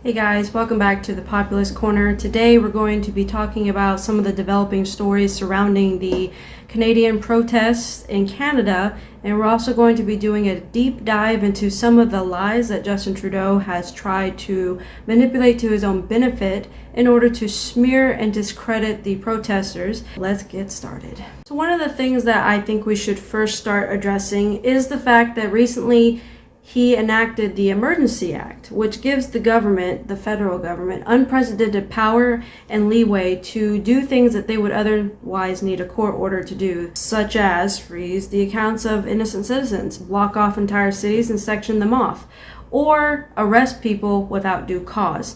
Hey guys, welcome back to the Populist Corner. Today we're going to be talking about some of the developing stories surrounding the Canadian protests in Canada, and we're also going to be doing a deep dive into some of the lies that Justin Trudeau has tried to manipulate to his own benefit in order to smear and discredit the protesters. Let's get started. So one of the things that I think we should first start addressing is the fact that recently he enacted the Emergency Act, which gives the government, the federal government, unprecedented power and leeway to do things that they would otherwise need a court order to do, such as freeze the accounts of innocent citizens, block off entire cities and section them off, or arrest people without due cause.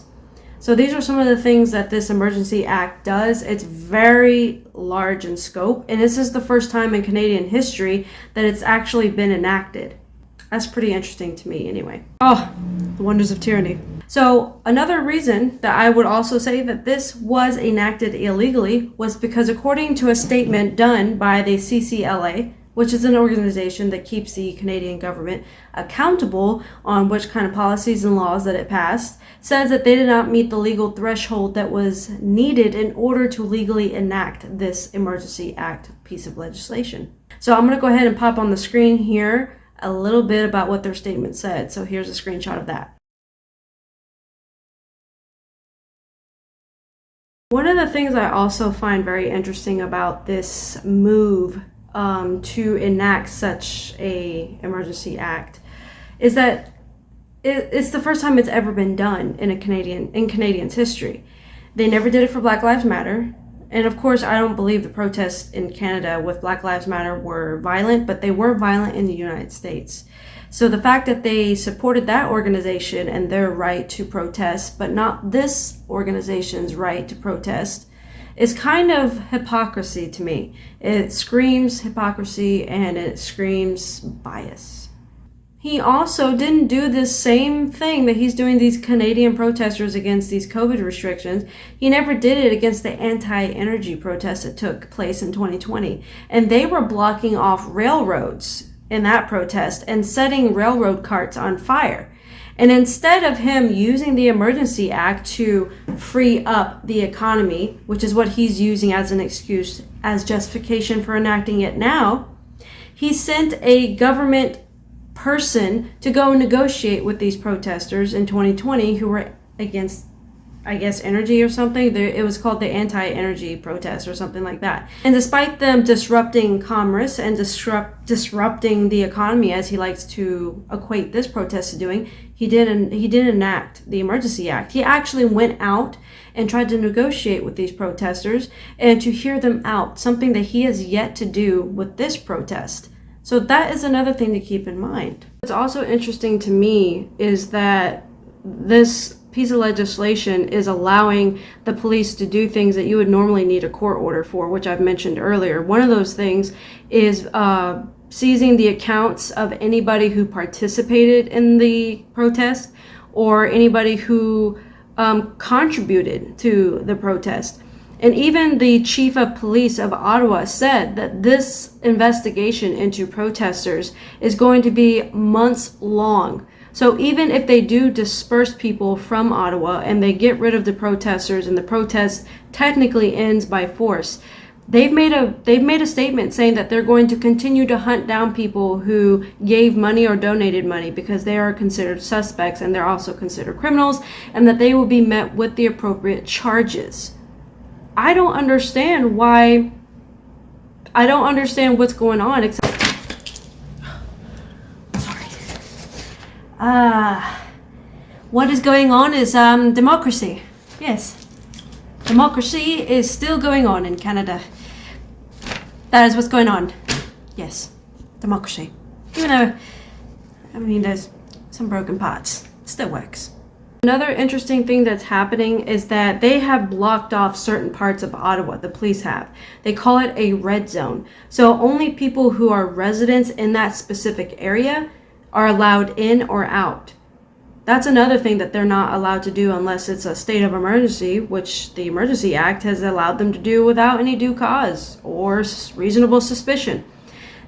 So these are some of the things that this Emergency Act does. It's very large in scope, and this is the first time in Canadian history that it's actually been enacted. That's pretty interesting to me anyway. Oh, the wonders of tyranny. So another reason that I would also say that this was enacted illegally was because according to a statement done by the CCLA, which is an organization that keeps the Canadian government accountable on which kind of policies and laws that it passed, says that they did not meet the legal threshold that was needed in order to legally enact this Emergency Act piece of legislation. So I'm going to go ahead and pop on the screen here a little bit about what their statement said. So here's a screenshot of that. One of the things I also find very interesting about this move to enact such a emergency act is that it's the first time it's ever been done in Canadians history. They never did it for Black Lives Matter. And of course, I don't believe the protests in Canada with Black Lives Matter were violent, but they were violent in the United States. So the fact that they supported that organization and their right to protest, but not this organization's right to protest, is kind of hypocrisy to me. It screams hypocrisy and it screams bias. He also didn't do the same thing that he's doing these Canadian protesters against these COVID restrictions. He never did it against the anti-energy protests that took place in 2020. And they were blocking off railroads in that protest and setting railroad carts on fire. And instead of him using the Emergency Act to free up the economy, which is what he's using as an excuse, as justification for enacting it now, he sent a government person to go negotiate with these protesters in 2020 who were against, I guess, energy or something. It was called the anti-energy protest or something like that. And despite them disrupting commerce and disrupting the economy, as he likes to equate this protest to doing, he didn't enact the Emergency Act. He actually went out and tried to negotiate with these protesters and to hear them out, something that he has yet to do with this protest. So that is another thing to keep in mind. What's also interesting to me is that this piece of legislation is allowing the police to do things that you would normally need a court order for, which I've mentioned earlier. One of those things is seizing the accounts of anybody who participated in the protest or anybody who contributed to the protest. And even the chief of police of Ottawa said that this investigation into protesters is going to be months long. So even if they do disperse people from Ottawa and they get rid of the protesters and the protest technically ends by force, they've made a statement saying that they're going to continue to hunt down people who gave money or donated money because they are considered suspects and they're also considered criminals, and that they will be met with the appropriate charges. I don't understand what's going on except what is going on is democracy. Yes. Democracy is still going on in Canada. That is what's going on. Yes. Democracy. Even though there's some broken parts. Still works. Another interesting thing that's happening is that they have blocked off certain parts of Ottawa, the police have. They call it a red zone. So only people who are residents in that specific area are allowed in or out. That's another thing that they're not allowed to do unless it's a state of emergency, which the Emergency Act has allowed them to do without any due cause or reasonable suspicion.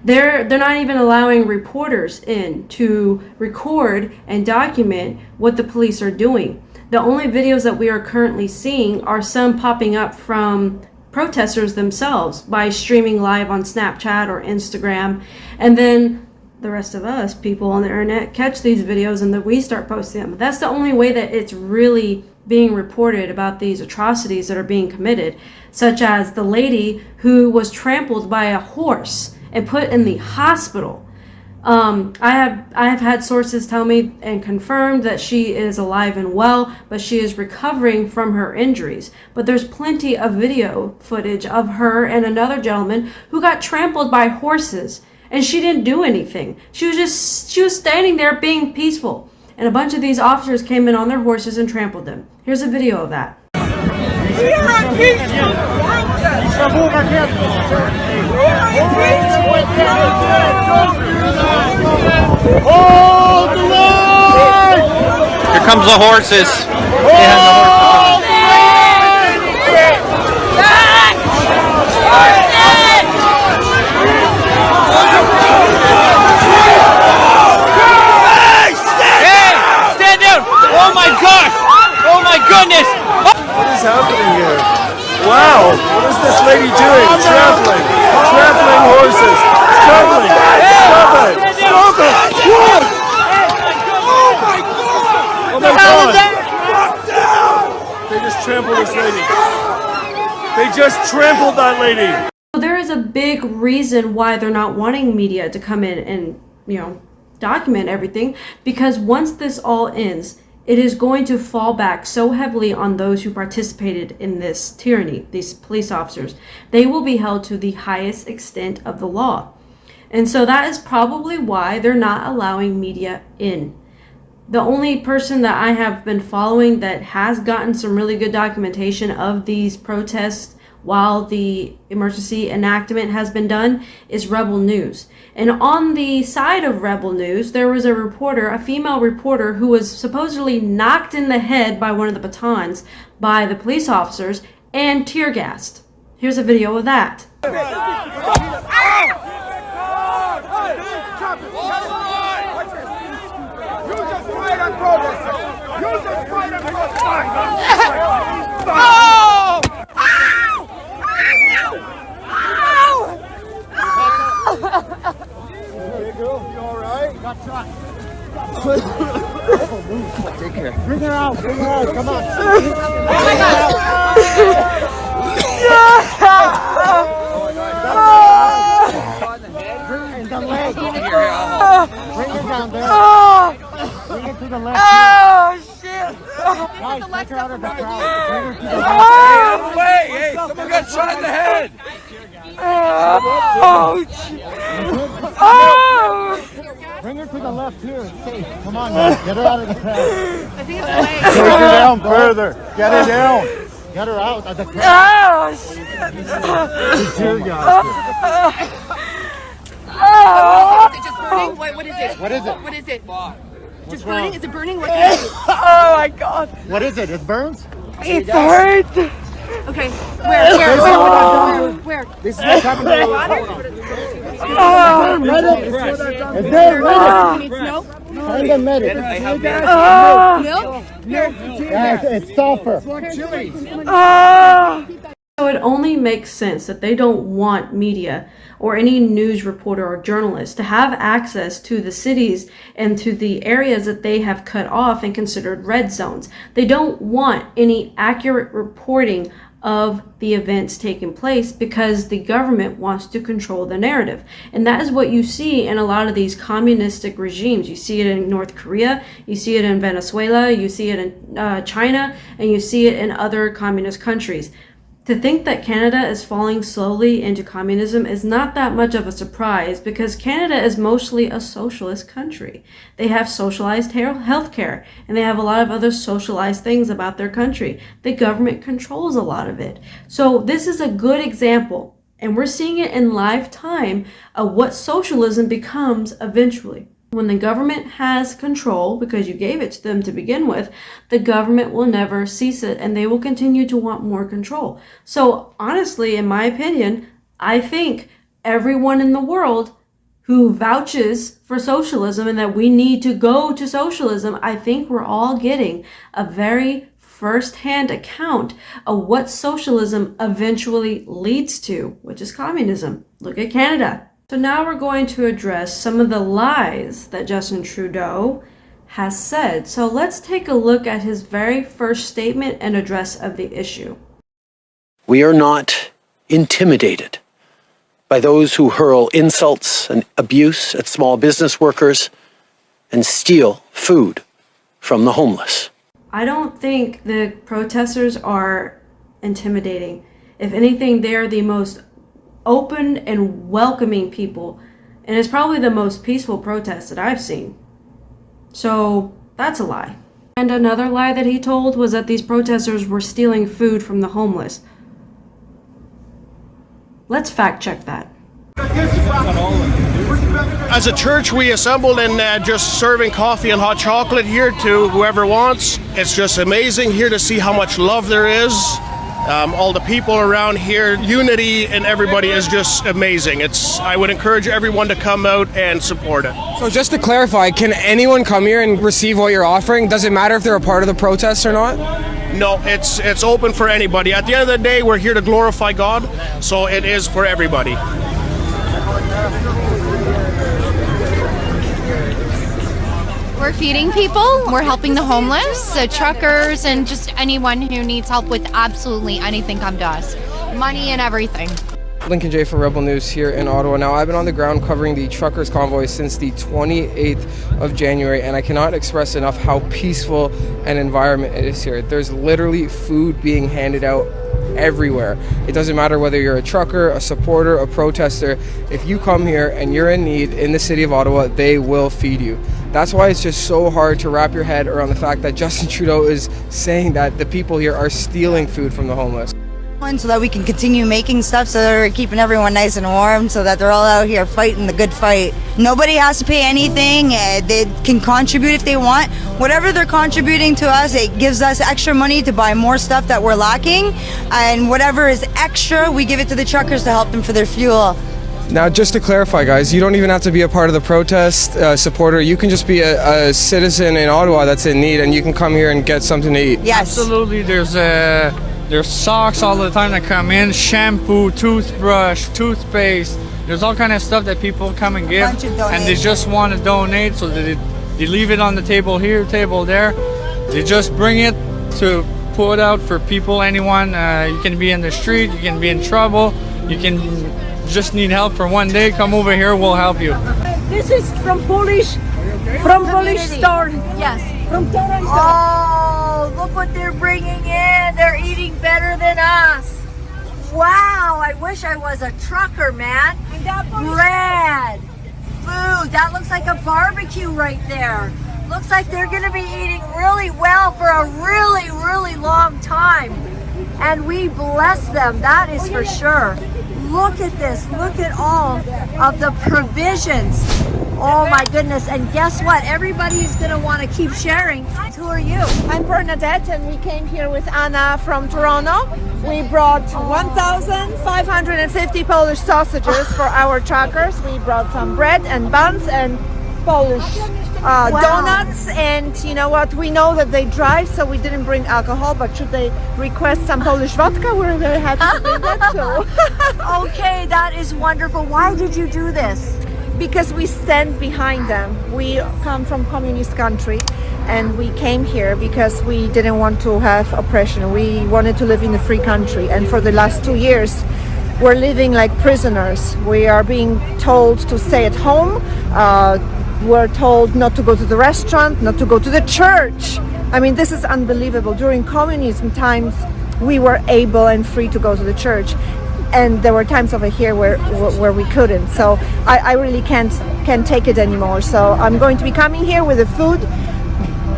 They're not even allowing reporters in to record and document what the police are doing. The only videos that we are currently seeing are some popping up from protesters themselves by streaming live on Snapchat or Instagram, and then the rest of us, people on the internet, catch these videos and then we start posting them. That's the only way that it's really being reported about these atrocities that are being committed, such as the lady who was trampled by a horse and put in the hospital. I have had sources tell me and confirmed that she is alive and well, but she is recovering from her injuries. But there's plenty of video footage of her and another gentleman who got trampled by horses, and she didn't do anything. She was standing there being peaceful, and a bunch of these officers came in on their horses and trampled them. Here's a video of that. Hold the line! Here comes the horses. Stand down! Oh my gosh! Oh my goodness! What is happening here? Wow! What is this lady doing? Trampling horses. Stop it! Stop it! What? Oh my God! Oh my God! They just trampled this lady. They just trampled that lady. There is a big reason why they're not wanting media to come in and, document everything, because once this all ends, it is going to fall back so heavily on those who participated in this tyranny, these police officers. They will be held to the highest extent of the law. And so that is probably why they're not allowing media in. The only person that I have been following that has gotten some really good documentation of these protests while the emergency enactment has been done is Rebel News. And on the side of Rebel News, there was a female reporter who was supposedly knocked in the head by one of the batons by the police officers and tear gassed. Here's a video of that. Take care. Bring her out. Come on. The leg. Bring her down there. Bring her to the left. Oh, shit. Guys, take her out of the crowd. Bring her to the left. Hey, someone got shot in the head. Oh, shit. Oh. Bring her to the left here. It's safe. Come on, man. Get her out of the crowd. I think it's the leg. Take her down further. Get her down. Get her out of the crowd. Oh, shit. Tear gas. Is it just burning? What is it? What is it? What is it? Just wrong? burning? Is it burning? What is it? Oh, my God. What is it? It burns? It hurts. Okay. Where? This is what's happening. Oh. Is there medic? No? Find a medic. Milk? Yeah, it's sulfur. Oh. So it only makes sense that they don't want media or any news reporter or journalist to have access to the cities and to the areas that they have cut off and considered red zones. They don't want any accurate reporting of the events taking place because the government wants to control the narrative. And that is what you see in a lot of these communistic regimes. You see it in North Korea, you see it in Venezuela, you see it in China, and you see it in other communist countries. To think that Canada is falling slowly into communism is not that much of a surprise because Canada is mostly a socialist country. They have socialized healthcare and they have a lot of other socialized things about their country. The government controls a lot of it. So this is a good example, and we're seeing it in live time of what socialism becomes eventually. When the government has control, because you gave it to them to begin with, the government will never cease it and they will continue to want more control. So honestly, in my opinion, I think everyone in the world who vouches for socialism and that we need to go to socialism, I think we're all getting a very first-hand account of what socialism eventually leads to, which is communism. Look at Canada. So now we're going to address some of the lies that Justin Trudeau has said. So let's take a look at his very first statement and address of the issue. We are not intimidated by those who hurl insults and abuse at small business workers and steal food from the homeless. I don't think the protesters are intimidating. If anything, they're the most open and welcoming people, and it's probably the most peaceful protest that I've seen. So that's a lie. And another lie that he told was that these protesters were stealing food from the homeless. Let's fact check that. As a church, we assembled and just serving coffee and hot chocolate here to whoever wants. It's just amazing here to see how much love there is. All the people around here, unity, and everybody is just amazing. I would encourage everyone to come out and support it. So just to clarify, can anyone come here and receive what you're offering? Does it matter if they're a part of the protest or not? No, it's open for anybody. At the end of the day, we're here to glorify God, so it is for everybody. We're feeding people, we're helping the homeless, the truckers, and just anyone who needs help with absolutely anything come to us. Money and everything. Lincoln J for Rebel News here in Ottawa. Now, I've been on the ground covering the truckers' convoy since the 28th of January, and I cannot express enough how peaceful an environment it is here. There's literally food being handed out everywhere. It doesn't matter whether you're a trucker, a supporter, a protester. If you come here and you're in need in the city of Ottawa, they will feed you. That's why it's just so hard to wrap your head around the fact that Justin Trudeau is saying that the people here are stealing food from the homeless. So that we can continue making stuff so that we're keeping everyone nice and warm, so that they're all out here fighting the good fight. Nobody has to pay anything. They can contribute if they want. Whatever they're contributing to us, it gives us extra money to buy more stuff that we're lacking. And whatever is extra, we give it to the truckers to help them for their fuel. Now, just to clarify, guys, you don't even have to be a part of the protest supporter. You can just be a citizen in Ottawa that's in need, and you can come here and get something to eat. Yes. Absolutely. There's socks all the time that come in, shampoo, toothbrush, toothpaste. There's all kind of stuff that people come and give, and they just want to donate, so that they leave it on the table here, table there. They just bring it to put out for people, anyone. You can be in the street, you can be in trouble, you can just need help for one day, come over here, we'll help you. This is from Polish store. Yes. From Toronto. Oh, look what they're bringing in. They're eating better than us. Wow, I wish I was a trucker, man. Bread, food. That looks like a barbecue right there. Looks like they're going to be eating really well for a really, really long time. And we bless them, that is for sure. Look at this. Look at all of the provisions. Oh my goodness. And guess what? Everybody is going to want to keep sharing. Who are you? I'm Bernadette, and we came here with Anna from Toronto. We brought 1,550 Polish sausages for our truckers. We brought some bread and buns and Polish donuts, and you know what, we know that they drive, so we didn't bring alcohol, but should they request some Polish vodka, we're very happy to bring that too. Okay, that is wonderful. Why did you do this? Because we stand behind them. We come from communist country, and we came here because we didn't want to have oppression. We wanted to live in a free country, and for the last 2 years we're living like prisoners. We are being told to stay at home. We're told not to go to the restaurant, not to go to the church. I mean, this is unbelievable. During communism times, we were able and free to go to the church, and there were times over here where we couldn't. So I really can't take it anymore. So I'm going to be coming here with the food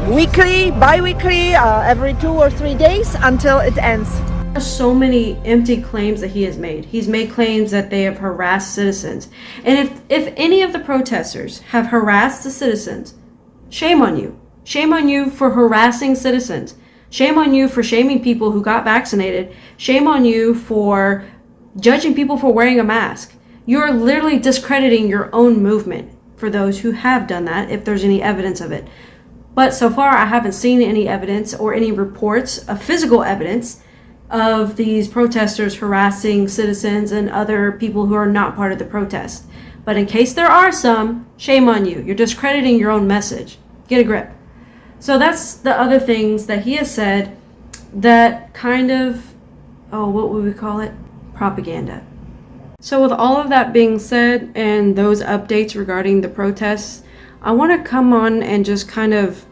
weekly, bi-weekly, every 2 or 3 days until it ends. There's so many empty claims that he has made. He's made claims that they have harassed citizens. And if any of the protesters have harassed the citizens, shame on you. Shame on you for harassing citizens. Shame on you for shaming people who got vaccinated. Shame on you for judging people for wearing a mask. You're literally discrediting your own movement for those who have done that, if there's any evidence of it. But so far, I haven't seen any evidence or any reports of physical evidence of these protesters harassing citizens and other people who are not part of the protest. But in case there are some, shame on you. You're discrediting your own message. Get a grip. So that's the other things that he has said that kind of, what would we call it? Propaganda. So with all of that being said and those updates regarding the protests, I want to come on and just kind of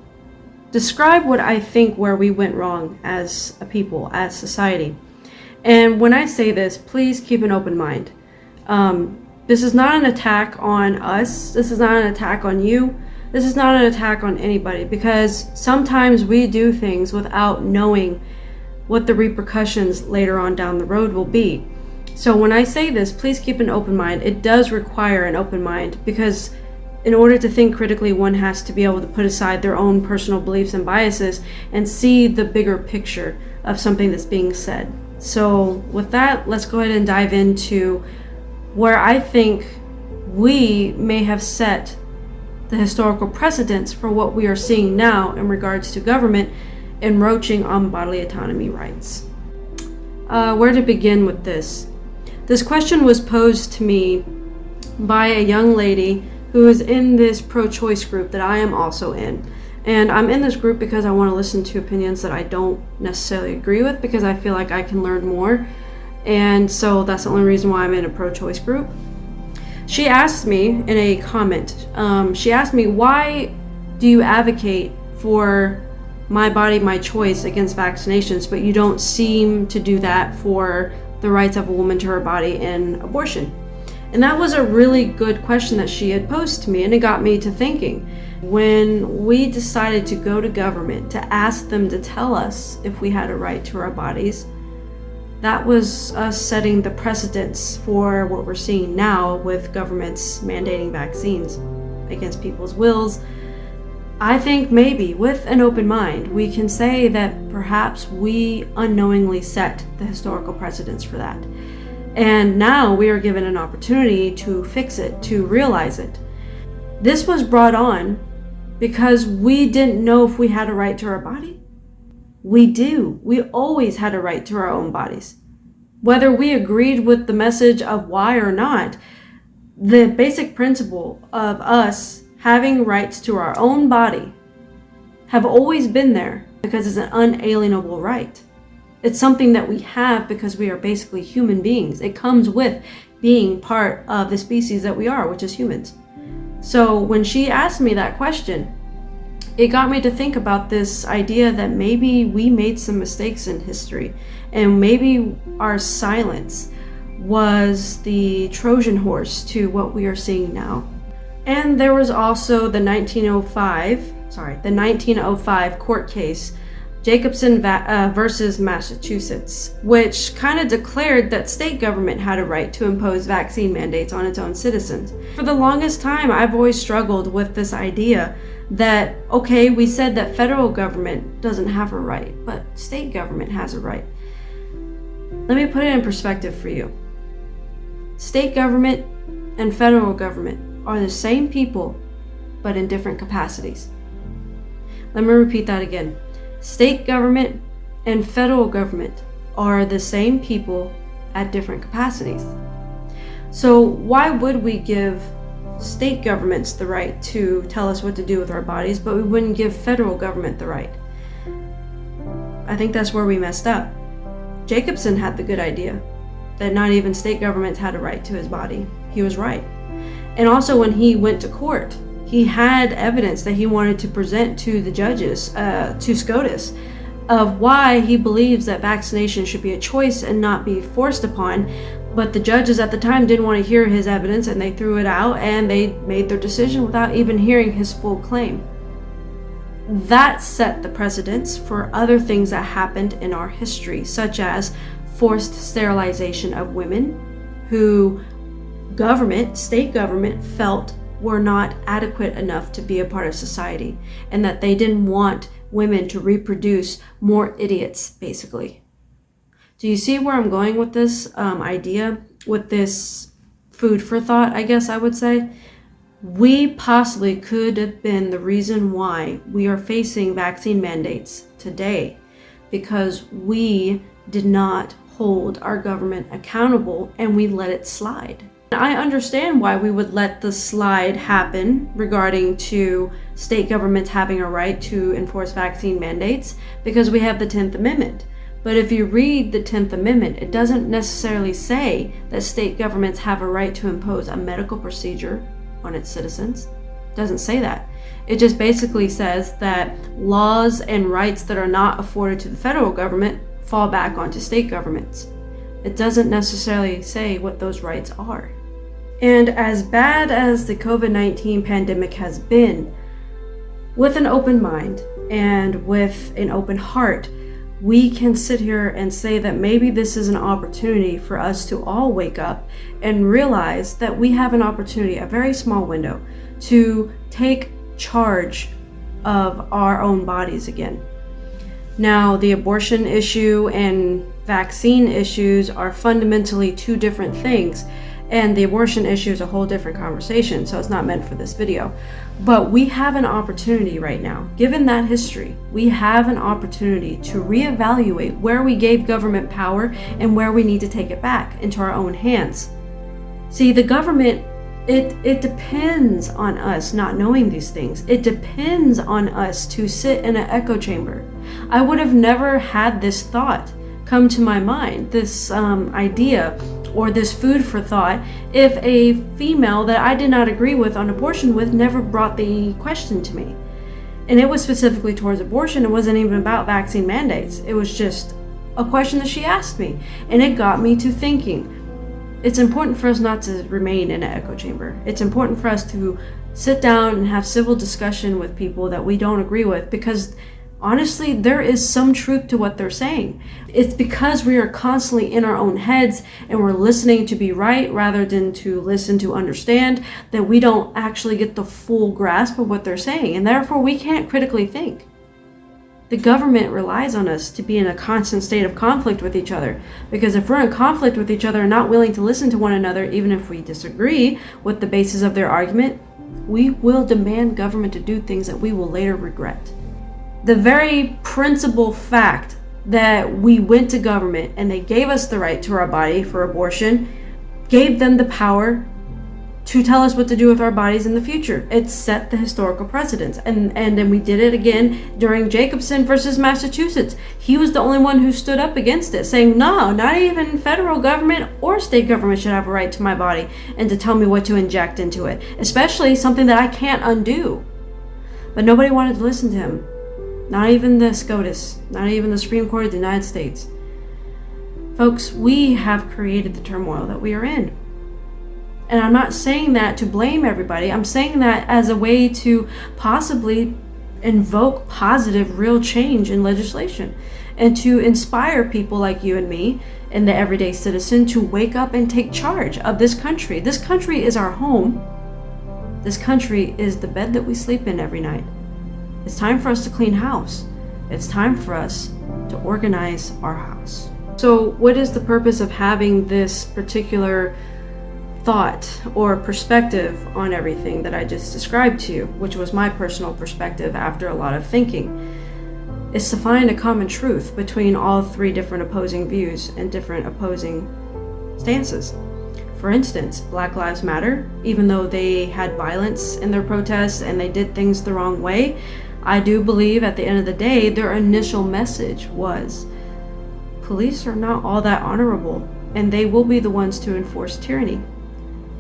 describe what I think where we went wrong as a people, as society. And when I say this, please keep an open mind. This is not an attack on us. This is not an attack on you. This is not an attack on anybody, because sometimes we do things without knowing what the repercussions later on down the road will be. So when I say this, please keep an open mind. It does require an open mind, because in order to think critically, one has to be able to put aside their own personal beliefs and biases and see the bigger picture of something that's being said. So with that, let's go ahead and dive into where I think we may have set the historical precedents for what we are seeing now in regards to government encroaching on bodily autonomy rights. Where to begin with this? This question was posed to me by a young lady who is in this pro-choice group that I am also in. And I'm in this group because I want to listen to opinions that I don't necessarily agree with, because I feel like I can learn more. And so that's the only reason why I'm in a pro-choice group. She asked me in a comment, she asked me, why do you advocate for my body, my choice against vaccinations, but you don't seem to do that for the rights of a woman to her body and abortion? And that was a really good question that she had posed to me, and it got me to thinking. When we decided to go to government to ask them to tell us if we had a right to our bodies, that was us setting the precedents for what we're seeing now with governments mandating vaccines against people's wills. I think maybe with an open mind, we can say that perhaps we unknowingly set the historical precedents for that. And now we are given an opportunity to fix it, to realize it. This was brought on because we didn't know if we had a right to our body. We do. We always had a right to our own bodies. Whether we agreed with the message of why or not, the basic principle of us having rights to our own body have always been there because it's an unalienable right. It's something that we have because we are basically human beings. It comes with being part of the species that we are, which is humans. So when she asked me that question, it got me to think about this idea that maybe we made some mistakes in history, and maybe our silence was the Trojan horse to what we are seeing now. And there was also the 1905 court case, Jacobson versus Massachusetts, which kind of declared that state government had a right to impose vaccine mandates on its own citizens. For the longest time, I've always struggled with this idea that, okay, we said that federal government doesn't have a right, but state government has a right. Let me put it in perspective for you. State government and federal government are the same people, but in different capacities. Let me repeat that again. State government and federal government are the same people at different capacities. So why would we give state governments the right to tell us what to do with our bodies, but we wouldn't give federal government the right? I think that's where we messed up. Jacobson had the good idea that not even state governments had a right to his body. He was right. And also when he went to court, he had evidence that he wanted to present to the judges, to SCOTUS, of why he believes that vaccination should be a choice and not be forced upon. But the judges at the time didn't want to hear his evidence, and they threw it out, and they made their decision without even hearing his full claim. That set the precedents for other things that happened in our history, such as forced sterilization of women who state government felt were not adequate enough to be a part of society, and that they didn't want women to reproduce more idiots, basically. Do you see where I'm going with this idea, with this food for thought, I guess I would say. We possibly could have been the reason why we are facing vaccine mandates today, because we did not hold our government accountable and we let it slide. I understand why we would let the slide happen regarding to state governments having a right to enforce vaccine mandates, because we have the 10th Amendment. But if you read the 10th Amendment, it doesn't necessarily say that state governments have a right to impose a medical procedure on its citizens. It doesn't say that. It just basically says that laws and rights that are not afforded to the federal government fall back onto state governments. It doesn't necessarily say what those rights are. And as bad as the COVID-19 pandemic has been, with an open mind and with an open heart, we can sit here and say that maybe this is an opportunity for us to all wake up and realize that we have an opportunity, a very small window, to take charge of our own bodies again. Now, the abortion issue and vaccine issues are fundamentally two different things, and the abortion issue is a whole different conversation, so it's not meant for this video. But we have an opportunity right now, given that history, we have an opportunity to reevaluate where we gave government power and where we need to take it back into our own hands. See, the government, it depends on us not knowing these things. It depends on us to sit in an echo chamber. I would have never had this thought come to my mind, this idea or this food for thought, if a female that I did not agree with on abortion with never brought the question to me. And it was specifically towards abortion. It wasn't even about vaccine mandates. It was just a question that she asked me, and it got me to thinking. It's important for us not to remain in an echo chamber. It's important for us to sit down and have civil discussion with people that we don't agree with, because honestly, there is some truth to what they're saying. It's because we are constantly in our own heads and we're listening to be right rather than to listen to understand, that we don't actually get the full grasp of what they're saying, and therefore we can't critically think. The government relies on us to be in a constant state of conflict with each other, because if we're in conflict with each other and not willing to listen to one another, even if we disagree with the basis of their argument, we will demand government to do things that we will later regret. The very principal fact that we went to government and they gave us the right to our body for abortion, gave them the power to tell us what to do with our bodies in the future. It set the historical precedence. And then we did it again during Jacobson versus Massachusetts. He was the only one who stood up against it, saying, no, not even federal government or state government should have a right to my body and to tell me what to inject into it, especially something that I can't undo. But nobody wanted to listen to him. Not even the SCOTUS, not even the Supreme Court of the United States. Folks, we have created the turmoil that we are in. And I'm not saying that to blame everybody. I'm saying that as a way to possibly invoke positive, real change in legislation, and to inspire people like you and me and the everyday citizen to wake up and take charge of this country. This country is our home. This country is the bed that we sleep in every night. It's time for us to clean house. It's time for us to organize our house. So what is the purpose of having this particular thought or perspective on everything that I just described to you, which was my personal perspective after a lot of thinking? It's to find a common truth between all three different opposing views and different opposing stances. For instance, Black Lives Matter, even though they had violence in their protests and they did things the wrong way, I do believe at the end of the day, their initial message was, police are not all that honorable, and they will be the ones to enforce tyranny.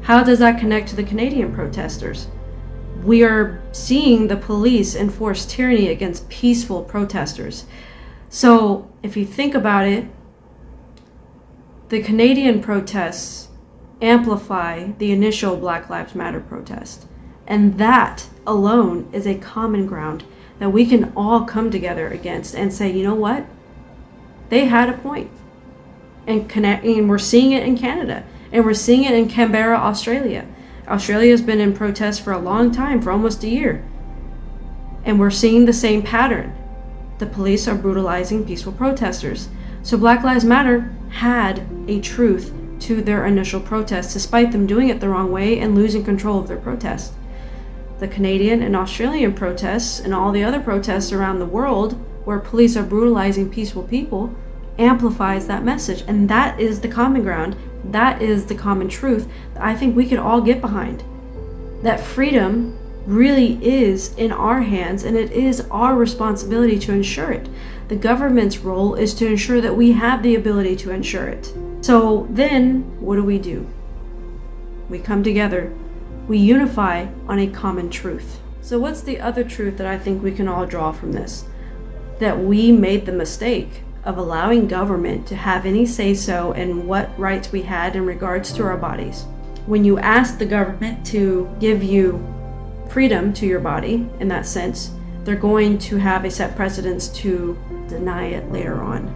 How does that connect to the Canadian protesters? We are seeing the police enforce tyranny against peaceful protesters. So if you think about it, the Canadian protests amplify the initial Black Lives Matter protest. And that alone is a common ground that we can all come together against and say, you know what? They had a point. And we're seeing it in Canada. And we're seeing it in Canberra, Australia. Australia has been in protest for a long time, for almost a year. And we're seeing the same pattern. The police are brutalizing peaceful protesters. So Black Lives Matter had a truth to their initial protest, despite them doing it the wrong way and losing control of their protest. The Canadian and Australian protests and all the other protests around the world where police are brutalizing peaceful people amplifies that message. And that is the common ground. That is the common truth that I think we could all get behind. That freedom really is in our hands, and it is our responsibility to ensure it. The government's role is to ensure that we have the ability to ensure it. So then what do? We come together. We unify on a common truth. So what's the other truth that I think we can all draw from this? That we made the mistake of allowing government to have any say-so in what rights we had in regards to our bodies. When you ask the government to give you freedom to your body, in that sense, they're going to have a set precedence to deny it later on.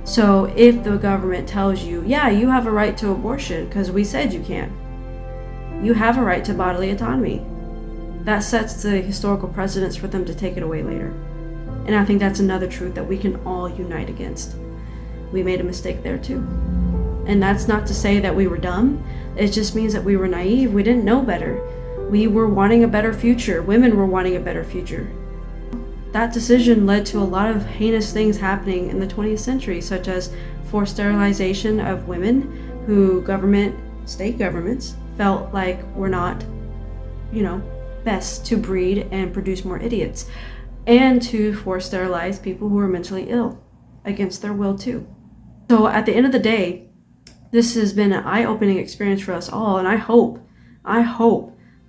So if the government tells you, yeah, you have a right to abortion because we said you can, you have a right to bodily autonomy, that sets the historical precedence for them to take it away later. And I think that's another truth that we can all unite against. We made a mistake there too. And that's not to say that we were dumb. It just means that we were naive. We didn't know better. We were wanting a better future. Women were wanting a better future. That decision led to a lot of heinous things happening in the 20th century, such as forced sterilization of women who state governments felt like were not, best to breed and produce more idiots, and to force sterilize people who were mentally ill against their will too. So at the end of the day, this has been an eye-opening experience for us all, and I hope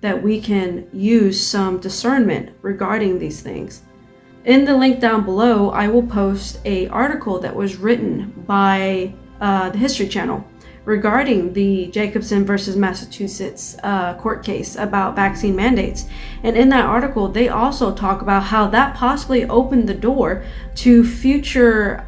that we can use some discernment regarding these things. In the link down below, I will post an article that was written by the History Channel regarding the Jacobson versus Massachusetts court case about vaccine mandates. And in that article, they also talk about how that possibly opened the door to future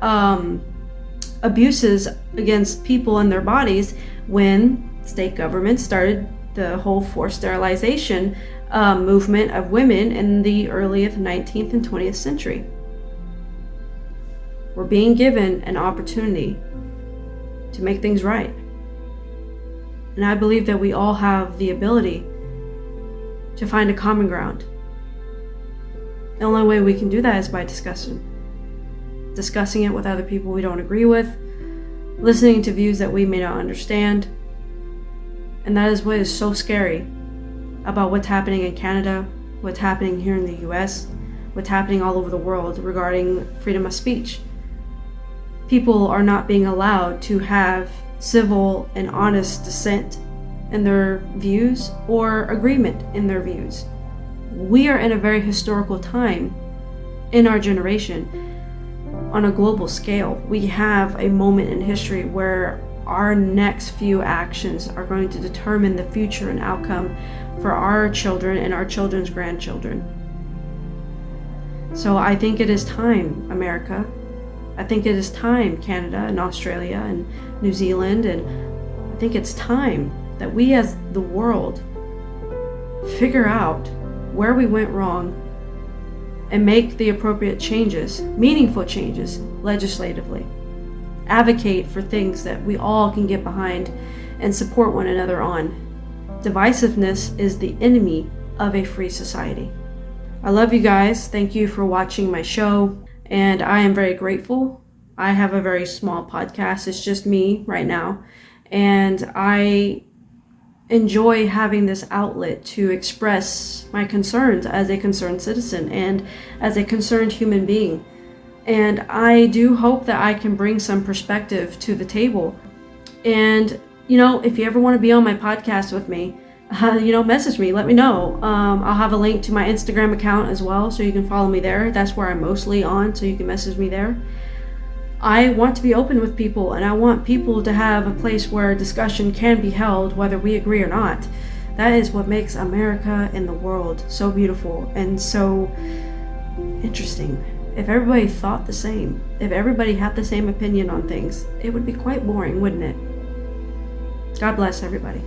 abuses against people and their bodies when state governments started the whole forced sterilization movement of women in the early 19th and 20th century. We're being given an opportunity to make things right. And I believe that we all have the ability to find a common ground. The only way we can do that is by discussing it with other people we don't agree with, listening to views that we may not understand. And that is what is so scary about what's happening in Canada, what's happening here in the US, what's happening all over the world regarding freedom of speech. People are not being allowed to have civil and honest dissent in their views or agreement in their views. We are in a very historical time in our generation on a global scale. We have a moment in history where our next few actions are going to determine the future and outcome for our children and our children's grandchildren. So I think it is time, America. I think it is time, Canada and Australia and New Zealand, and I think it's time that we as the world figure out where we went wrong and make the appropriate changes, meaningful changes, legislatively. Advocate for things that we all can get behind and support one another on. Divisiveness is the enemy of a free society. I love you guys. Thank you for watching my show, and I am very grateful. I have a very small podcast. It's just me right now, and I enjoy having this outlet to express my concerns as a concerned citizen and as a concerned human being. And I do hope that I can bring some perspective to the table. And, if you ever want to be on my podcast with me, message me, let me know. I'll have a link to my Instagram account as well, so you can follow me there. That's where I'm mostly on, so you can message me there. I want to be open with people, and I want people to have a place where discussion can be held, whether we agree or not. That is what makes America and the world so beautiful and so interesting. If everybody thought the same, if everybody had the same opinion on things, it would be quite boring, wouldn't it? God bless everybody.